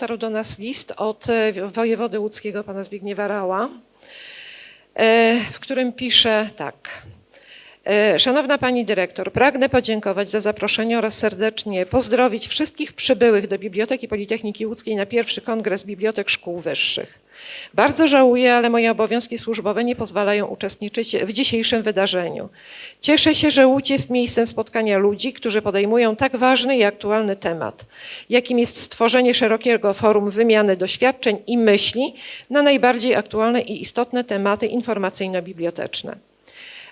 dotarł do nas list od wojewody łódzkiego, pana Zbigniewa Rała, w którym pisze tak. Szanowna Pani Dyrektor, pragnę podziękować za zaproszenie oraz serdecznie pozdrowić wszystkich przybyłych do Biblioteki Politechniki Łódzkiej na pierwszy Kongres Bibliotek Szkół Wyższych. Bardzo żałuję, ale moje obowiązki służbowe nie pozwalają uczestniczyć w dzisiejszym wydarzeniu. Cieszę się, że Łódź jest miejscem spotkania ludzi, którzy podejmują tak ważny i aktualny temat, jakim jest stworzenie szerokiego forum wymiany doświadczeń i myśli na najbardziej aktualne i istotne tematy informacyjno-biblioteczne.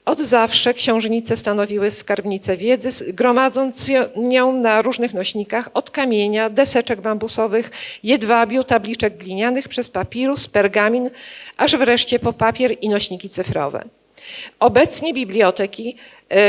Od zawsze książnice stanowiły skarbnicę wiedzy, gromadząc ją na różnych nośnikach, od kamienia, deseczek bambusowych, jedwabiu, tabliczek glinianych, przez papirus, pergamin, aż wreszcie po papier i nośniki cyfrowe. Obecnie biblioteki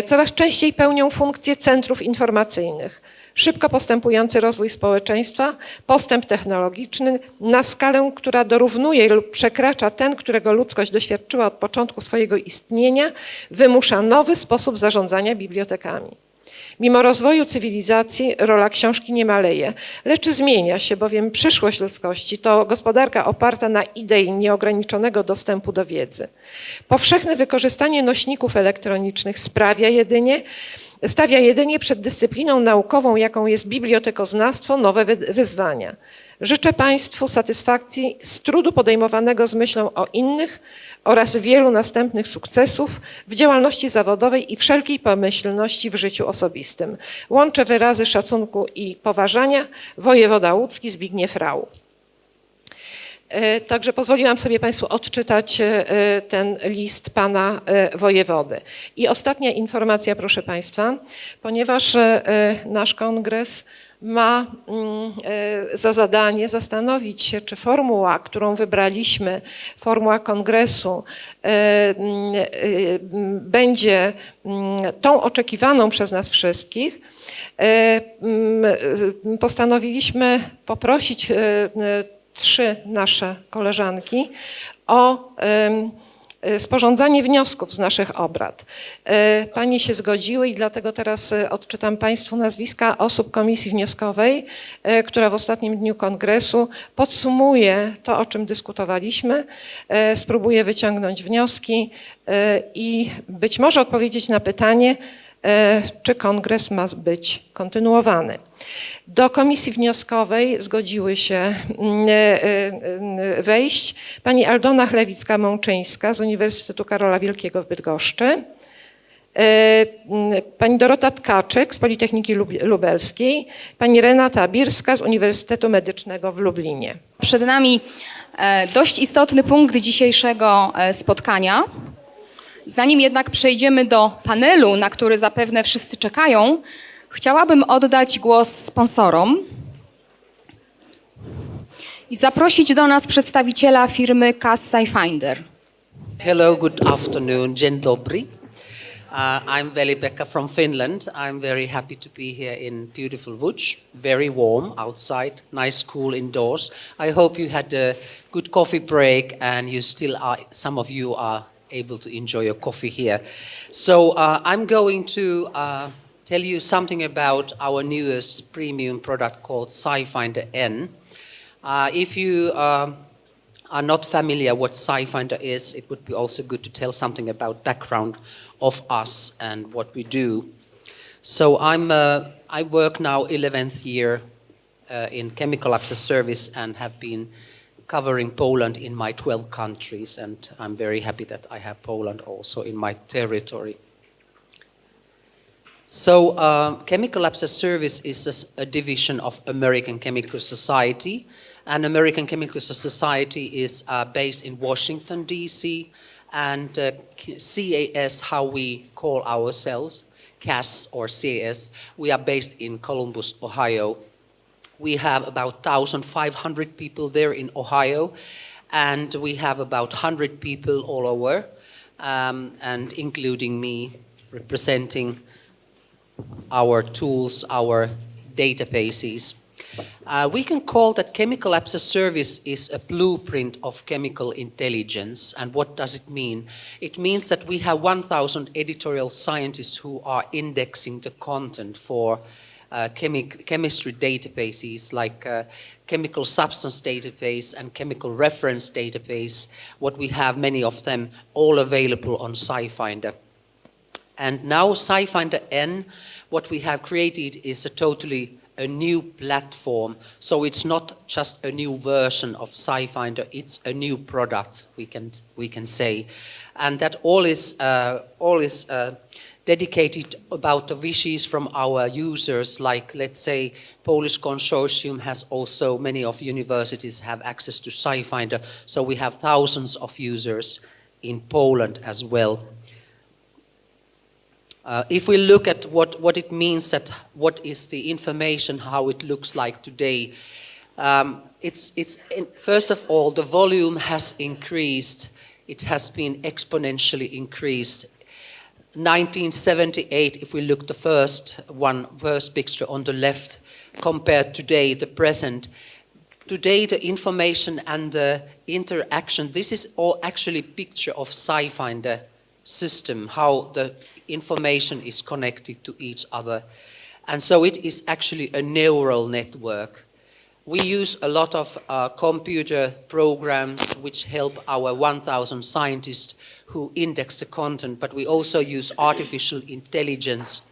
coraz częściej pełnią funkcje centrów informacyjnych. Szybko postępujący rozwój społeczeństwa, postęp technologiczny na skalę, która dorównuje lub przekracza ten, którego ludzkość doświadczyła od początku swojego istnienia, wymusza nowy sposób zarządzania bibliotekami. Mimo rozwoju cywilizacji rola książki nie maleje, lecz zmienia się, bowiem przyszłość ludzkości to gospodarka oparta na idei nieograniczonego dostępu do wiedzy. Powszechne wykorzystanie nośników elektronicznych stawia jedynie przed dyscypliną naukową, jaką jest bibliotekoznawstwo, nowe wyzwania. Życzę Państwu satysfakcji z trudu podejmowanego z myślą o innych oraz wielu następnych sukcesów w działalności zawodowej i wszelkiej pomyślności w życiu osobistym. Łączę wyrazy szacunku i poważania. Wojewoda łódzki Zbigniew Rał. Także pozwoliłam sobie Państwu odczytać ten list pana wojewody. I ostatnia informacja, proszę Państwa, ponieważ nasz kongres ma za zadanie zastanowić się, czy formuła, którą wybraliśmy, formuła kongresu, będzie tą oczekiwaną przez nas wszystkich, postanowiliśmy poprosić 3 nasze koleżanki o sporządzanie wniosków z naszych obrad. Panie się zgodziły i dlatego teraz odczytam Państwu nazwiska osób komisji wnioskowej, która w ostatnim dniu kongresu podsumuje to, o czym dyskutowaliśmy, spróbuje wyciągnąć wnioski i być może odpowiedzieć na pytanie, czy kongres ma być kontynuowany. Do komisji wnioskowej zgodziły się wejść pani Aldona Chlewicka-Mączyńska z Uniwersytetu Karola Wielkiego w Bydgoszczy, pani Dorota Tkaczyk z Politechniki Lubelskiej, pani Renata Birska z Uniwersytetu Medycznego w Lublinie. Przed nami dość istotny punkt dzisiejszego spotkania. Zanim jednak przejdziemy do panelu, na który zapewne wszyscy czekają, chciałabym oddać głos sponsorom i zaprosić do nas przedstawiciela firmy CAS SciFinder. Hello, good afternoon, dzień dobry. I'm Veli-Pekka from Finland. I'm very happy to be here in beautiful Łódź. Very warm outside, nice cool indoors. I hope you had a good coffee break and you still are, some of you are able to enjoy your coffee here. So I'm going to tell you something about our newest premium product called SciFinder N. If you are not familiar what SciFinder is, it would be also good to tell something about background of us and what we do. So I work now 11th year in Chemical Labs as Service and have been covering Poland in my 12 countries, and I'm very happy that I have Poland also in my territory. So Chemical Labs as Service is a division of American Chemical Society, and American Chemical Society is based in Washington, D.C., and CAS, how we call ourselves, CAS or CAS, we are based in Columbus, Ohio. We have about 1,500 people there in Ohio, and we have about 100 people all over, and including me representing our tools, our databases. We can call that Chemical Labs as Service is a blueprint of chemical intelligence. And what does it mean? It means that we have 1,000 editorial scientists who are indexing the content for chemistry databases like chemical substance database and chemical reference database, what we have, many of them, all available on SciFinder. And now SciFinder N, what we have created is a new platform. So it's not just a new version of SciFinder, it's a new product, we can say. And that all is dedicated about the wishes from our users, like, let's say, Polish consortium has also, many of universities have access to SciFinder, so we have thousands of users in Poland as well. If we look at what it means, that what is the information, how it looks like today, first of all, the volume has increased. It has been exponentially increased. 1978, if we look the first picture on the left, compared today, the present. Today, the information and the interaction, this is all actually picture of SciFinder system, how the information is connected to each other. And so it is actually a neural network. We use a lot of computer programs which help our 1,000 scientists who index the content, but we also use artificial intelligence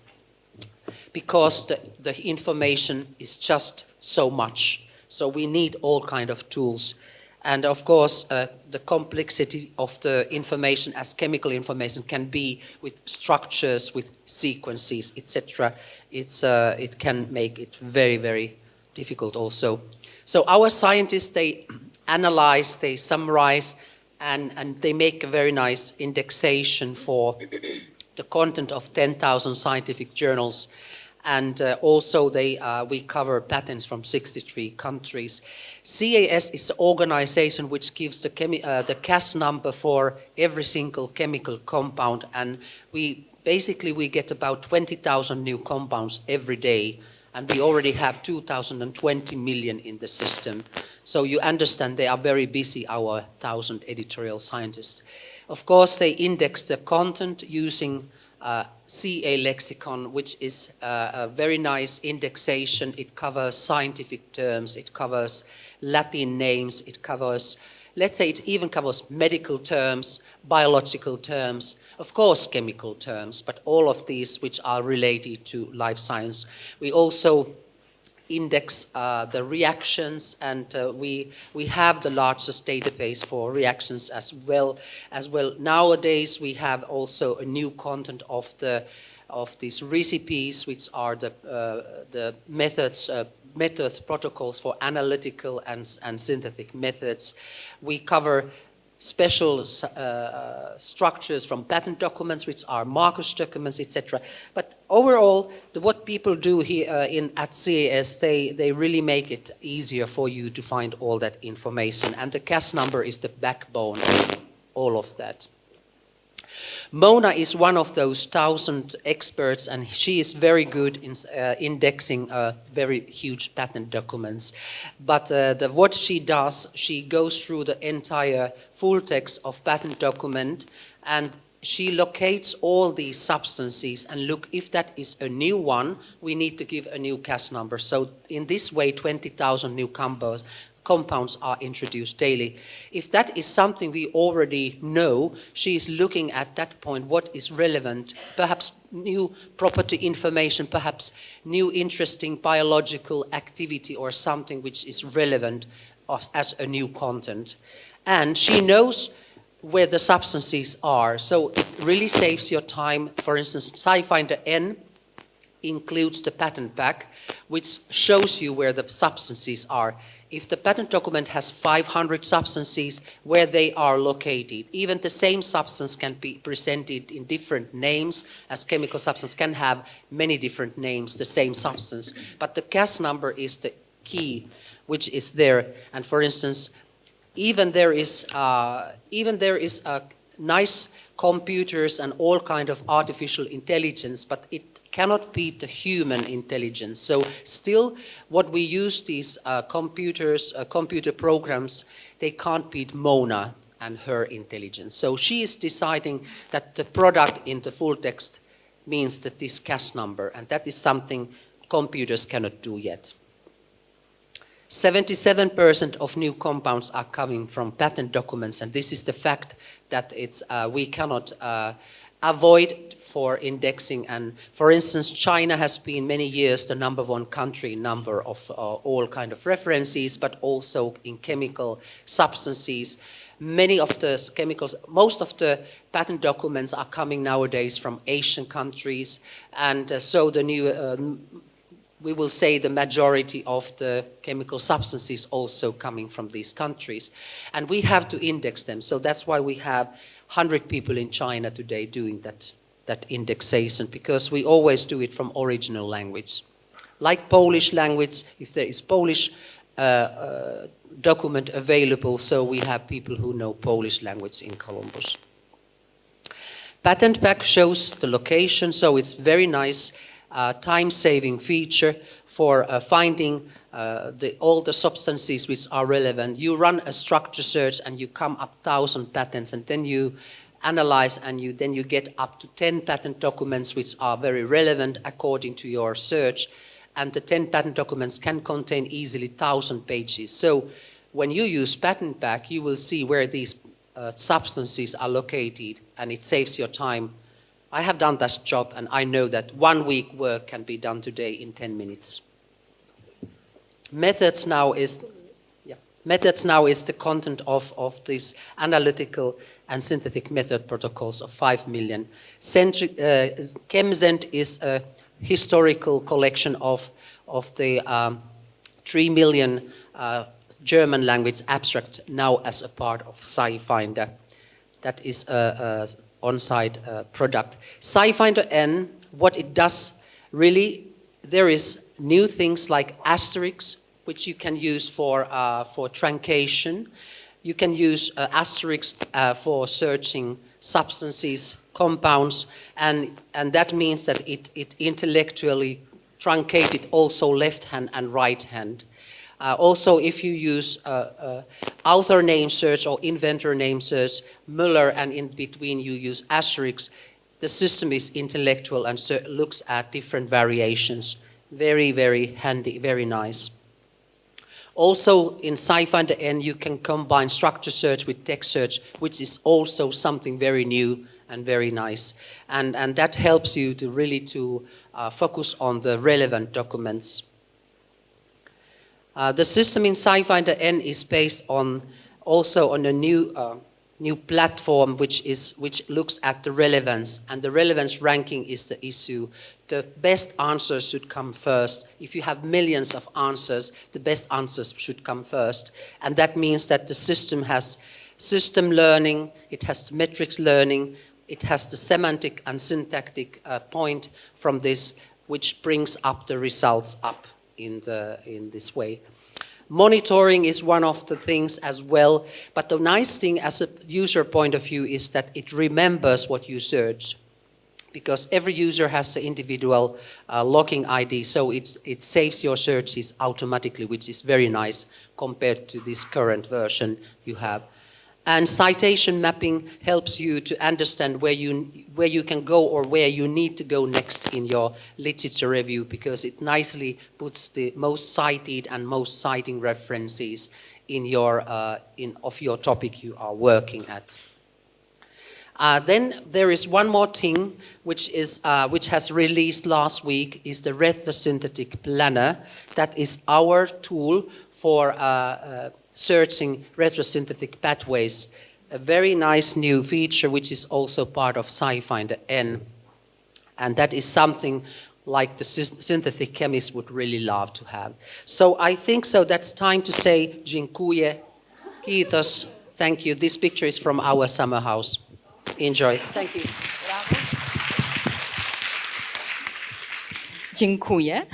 because the information is just so much. So we need all kind of tools. And of course, the complexity of the information as chemical information can be with structures, with sequences, etc. It can make it very, very difficult also. So our scientists, they analyze, they summarize, and they make a very nice indexation for the content of 10,000 scientific journals. And also we cover patents from 63 countries. CAS is an organization which gives the CAS number for every single chemical compound, and we get about 20,000 new compounds every day, and we already have 2,020 million in the system. So you understand they are very busy, our 1,000 editorial scientists. Of course, they index the content using CA lexicon, which is a very nice indexation. It covers scientific terms, it covers Latin names, it covers, let's say, it even covers medical terms, biological terms, of course chemical terms, but all of these which are related to life science. We also index the reactions, and we have the largest database for reactions as well. Nowadays we have also a new content of these recipes, which are the method protocols for analytical and synthetic methods. We cover special structures from patent documents, which are Marcus documents, etc. But overall, what people do here at CAS, they really make it easier for you to find all that information. And the CAS number is the backbone of all of that. Mona is one of those 1,000 experts, and she is very good in indexing very huge patent documents. But what she does, she goes through the entire full text of patent document, and she locates all these substances and look, if that is a new one, we need to give a new CAS number. So in this way, 20,000 new compounds are introduced daily. If that is something we already know, she is looking at that point what is relevant, perhaps new property information, perhaps new interesting biological activity or something which is relevant as a new content. And she knows where the substances are, so it really saves your time. For instance, SciFinder N includes the patent pack, which shows you where the substances are. If the patent document has 500 substances, where they are located. Even the same substance can be presented in different names, as chemical substance can have many different names, the same substance. But the CAS number is the key, which is there. And for instance, even there is nice computers and all kind of artificial intelligence, but it cannot beat the human intelligence. So still, what we use these computer programs, they can't beat Mona and her intelligence. So she is deciding that the product in the full text means that this CAS number, and that is something computers cannot do yet. 77% of new compounds are coming from patent documents, and this is the fact that we cannot avoid for indexing. And for instance, China has been many years the #1 country in number of all kind of references, but also in chemical substances. Many of the chemicals, most of the patent documents are coming nowadays from Asian countries, and so the new, we will say the majority of the chemical substances also coming from these countries. And we have to index them, so that's why we have 100 people in China today doing that indexation, because we always do it from original language. Like Polish language, if there is Polish document available, so we have people who know Polish language in Columbus. Patent Pack shows the location, so it's very nice time-saving feature for finding all the substances which are relevant. You run a structure search and you come up 1,000 patents, and then you analyze and then you get up to 10 patent documents which are very relevant according to your search. And the 10 patent documents can contain easily 1,000 pages. So when you use Patent Pack, you will see where these substances are located, and it saves your time. I have done that job, and I know that 1 week work can be done today in 10 minutes. Methods now is the content of this analytical and synthetic method protocols of 5 million. ChemZend is a historical collection of the 3 million German language abstract now as a part of SciFinder. That is a on-site product. SciFinder N, what it does really, there is new things like asterisks, which you can use for truncation. You can use asterisks for searching substances, compounds, and that means that it intellectually truncated also left hand and right hand. Also, if you use author name search or inventor name search, Müller, and in between you use asterisks, the system is intellectual and looks at different variations. Very, very handy, very nice. Also, in SciFinder N, you can combine structure search with text search, which is also something very new and very nice. And that helps you to really focus on the relevant documents. The system in SciFinder N is based on a new platform which looks at the relevance, and the relevance ranking is the issue. The best answers should come first. If you have millions of answers, the best answers should come first. And that means that the system has system learning, it has the metrics learning, it has the semantic and syntactic point from this, which brings up the results up in this way. Monitoring is one of the things as well, but the nice thing as a user point of view is that it remembers what you search, because every user has an individual logging ID, so it saves your searches automatically, which is very nice compared to this current version you have. And citation mapping helps you to understand where you can go or where you need to go next in your literature review, because it nicely puts the most cited and most citing references of your topic you are working at. Then there is one more thing which has released last week, is the retrosynthetic planner. That is our tool for searching retrosynthetic pathways. A very nice new feature which is also part of SciFinder N. And that is something like the synthetic chemists would really love to have. So I think that's time to say dziękuję, kiitos, thank you. This picture is from our summer house. Enjoy. Thank you. Dziękuję.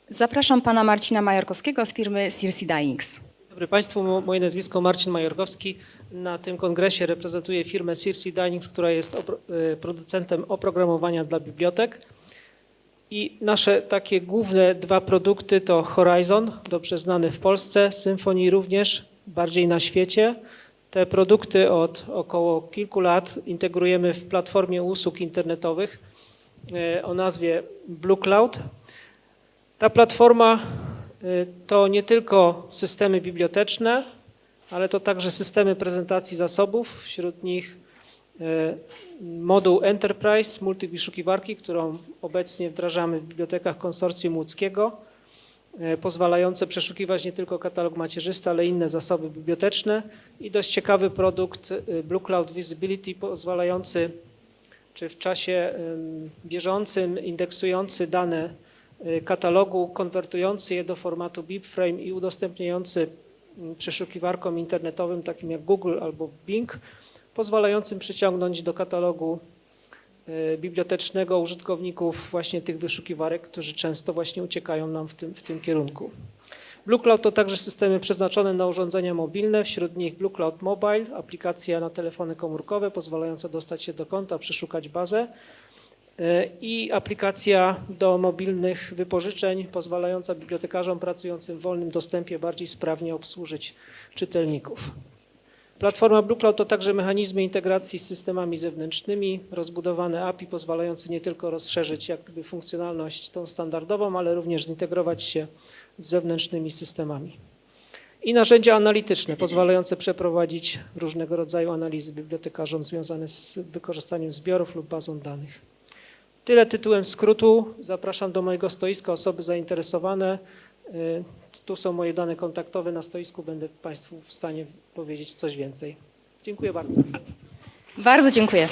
Zapraszam pana Marcina Majorkowskiego z firmy Sesja Dynix. Dzień dobry Państwu, moje nazwisko Marcin Majorkowski. Na tym kongresie reprezentuję firmę Sesja Dynix, która jest producentem oprogramowania dla bibliotek. I nasze takie główne dwa produkty to Horizon, dobrze znany w Polsce, Symfony również, bardziej na świecie. Te produkty od około kilku lat integrujemy w platformie usług internetowych o nazwie Blue Cloud. Ta platforma to nie tylko systemy biblioteczne, ale to także systemy prezentacji zasobów, wśród nich moduł Enterprise, multiwyszukiwarki, którą obecnie wdrażamy w bibliotekach konsorcjum łódzkiego, pozwalające przeszukiwać nie tylko katalog macierzysty, ale inne zasoby biblioteczne i dość ciekawy produkt Blue Cloud Visibility pozwalający, czy w czasie bieżącym indeksujący dane katalogu, konwertujący je do formatu BibFrame i udostępniający przeszukiwarkom internetowym takim jak Google albo Bing, pozwalającym przyciągnąć do katalogu bibliotecznego użytkowników właśnie tych wyszukiwarek, którzy często właśnie uciekają nam w tym kierunku. Blue Cloud to także systemy przeznaczone na urządzenia mobilne, wśród nich Blue Cloud Mobile, aplikacja na telefony komórkowe pozwalająca dostać się do konta, przeszukać bazę i aplikacja do mobilnych wypożyczeń pozwalająca bibliotekarzom pracującym w wolnym dostępie bardziej sprawnie obsłużyć czytelników. Platforma Blue Cloud to także mechanizmy integracji z systemami zewnętrznymi, rozbudowane API pozwalające nie tylko rozszerzyć jakby funkcjonalność tą standardową, ale również zintegrować się z zewnętrznymi systemami. I narzędzia analityczne pozwalające przeprowadzić różnego rodzaju analizy bibliotekarzom związane z wykorzystaniem zbiorów lub bazą danych. Tyle tytułem skrótu. Zapraszam do mojego stoiska osoby zainteresowane. Tu są moje dane kontaktowe na stoisku. Będę Państwu w stanie powiedzieć coś więcej. Dziękuję bardzo. Bardzo dziękuję.